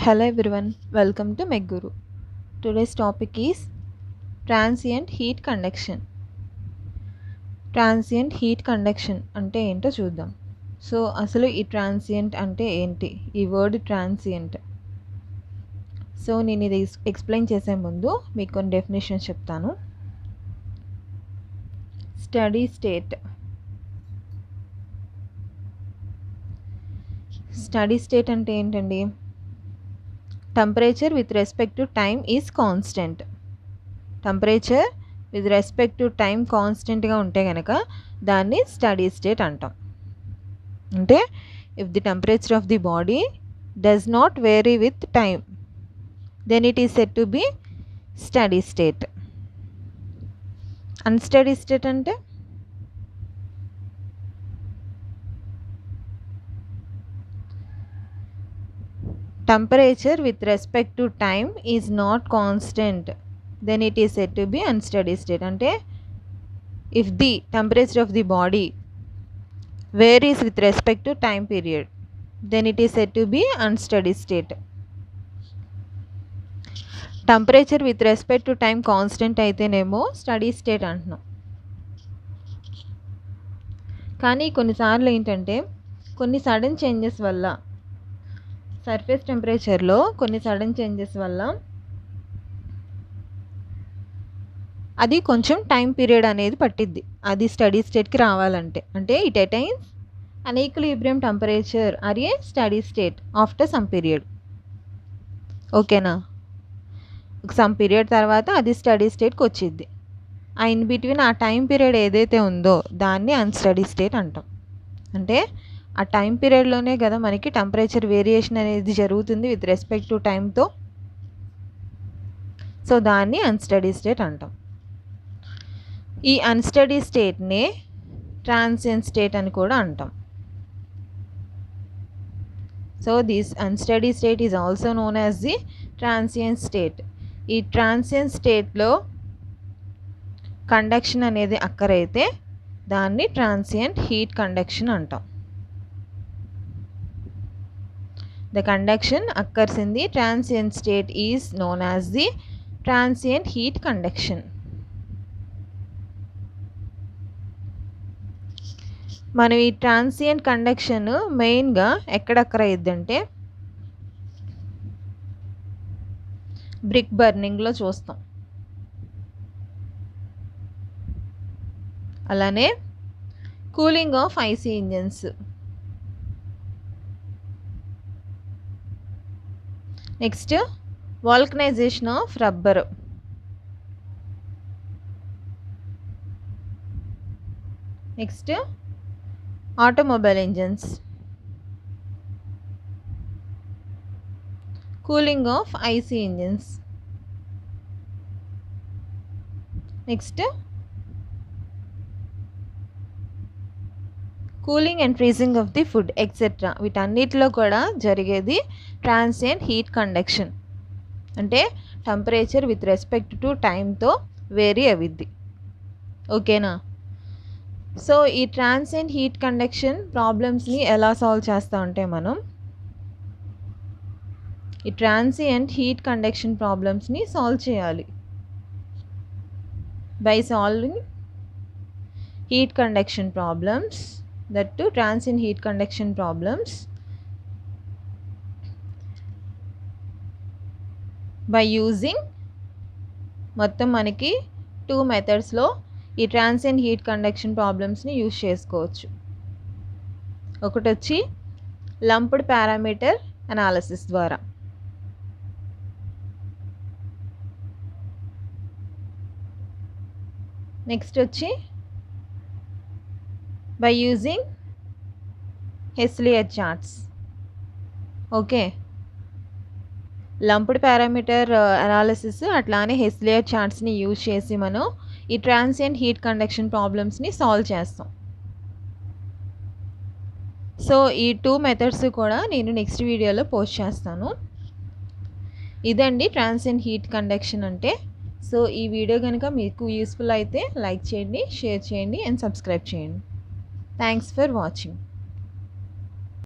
Hello everyone, welcome to Meguru. Today's topic is transient heat conduction. Transient heat conduction అంటే ఏంటో చూద్దాం. So అసలు ఈ ట్రాన్సియంట్ అంటే ఏంటి, ఈ వర్డ్ ట్రాన్సియంట్. సో నేను ఇది ఎక్స్ప్లెయిన్ చేసే ముందు మీకు కొన్ని డెఫినేషన్స్ చెప్తాను. Steady state. స్టడీ స్టేట్ అంటే ఏంటండి? Temperature with respect to time is constant. Temperature with respect to time కాన్స్టెంట్గా ఉంటే కనుక దాన్ని స్టడీ స్టేట్ అంటాం. అంటే if the temperature of the body does not vary with time then it is said to be steady state. Unsteady state అంటే temperature with respect to time is not constant then it is said to be unsteady state. అంటే if the temperature of the body varies with respect to time period then it is said to be unsteady state. Temperature with respect to time constant అయితేనేమో steady state అంటున్నాం. కానీ కొన్నిసార్లు ఏంటంటే కొన్ని sudden changes వల్ల surface టెంపరేచర్లో కొన్ని sudden changes వల్ల అది కొంచెం టైం పీరియడ్ అనేది పట్టిద్ది అది స్టడీ స్టేట్కి రావాలంటే. అంటే it attains an equilibrium temperature or a steady state after some period. ఓకేనా? సమ్ పీరియడ్ తర్వాత అది స్టడీ స్టేట్కి వచ్చిద్ది. ఆ ఇన్ బిట్వీన్ ఆ టైం పీరియడ్ ఏదైతే ఉందో దాన్ని అన్స్టడీ స్టేట్ అంటాం. అంటే ఆ టైం పీరియడ్లోనే కదా మనకి టెంపరేచర్ వేరియేషన్ అనేది జరుగుతుంది విత్ రెస్పెక్ట్ టు టైంతో. సో దాన్ని అన్స్టడీ స్టేట్ అంటాం. ఈ అన్స్టడీ స్టేట్ని ట్రాన్సియంట్ స్టేట్ అని కూడా అంటాం. So this unsteady state is also known as the transient state. ఈ ట్రాన్సియంట్ స్టేట్లో కండక్షన్ అనేది అక్కరైతే దాన్ని ట్రాన్సియంట్ హీట్ కండక్షన్ అంటాం. The conduction occurs in the transient state is known as the transient heat conduction. మనం ఈ ట్రాన్సియంట్ కండక్షన్ మెయిన్గా ఎక్కడెక్కడ అయ్యిద్దంటే brick బర్నింగ్లో చూస్తాం. అలానే cooling of IC engines, next vulcanization of rubber, next automobile engines, cooling of IC engines, next cooling and freezing of the food etcetera. వీటన్నిటిలో కూడా జరిగేది ట్రాన్సియంట్ హీట్ కండక్షన్. అంటే టెంపరేచర్ విత్ రెస్పెక్ట్ టు టైంతో vary అవిద్ది. ఓకేనా? So ఈ transient heat conduction ప్రాబ్లమ్స్ని ఎలా సాల్వ్ చేస్తామంటే మనం ఈ ట్రాన్సియంట్ హీట్ కండక్షన్ ప్రాబ్లమ్స్ని సాల్వ్ చేయాలి by solving heat conduction problems, that to transient heat conduction problems by using మొత్తం మనకి 2 మెథడ్స్లో ఈ ట్రాన్సియంట్ హీట్ కండక్షన్ ప్రాబ్లమ్స్ని యూజ్ చేసుకోవచ్చు. ఒకటి వచ్చి లంప్డ్ పారామీటర్ అనాలిసిస్ ద్వారా, నెక్స్ట్ వచ్చి by using Heisler charts. Okay, lumped parameter analysis అట్లానే హెస్లియర్ చార్ట్స్ని యూజ్ చేసి మనం ఈ ట్రాన్సియంట్ హీట్ కండక్షన్ ప్రాబ్లమ్స్ని సాల్వ్ చేస్తాం. సో ఈ 2 మెథడ్స్ కూడా నేను నెక్స్ట్ వీడియోలో పోస్ట్ చేస్తాను. ఇదండి ట్రాన్సియంట్ హీట్ కండక్షన్ అంటే. సో ఈ వీడియో కనుక మీకు యూస్ఫుల్ అయితే లైక్ చేయండి, షేర్ చేయండి అండ్ సబ్స్క్రైబ్ చేయండి. Thanks for watching.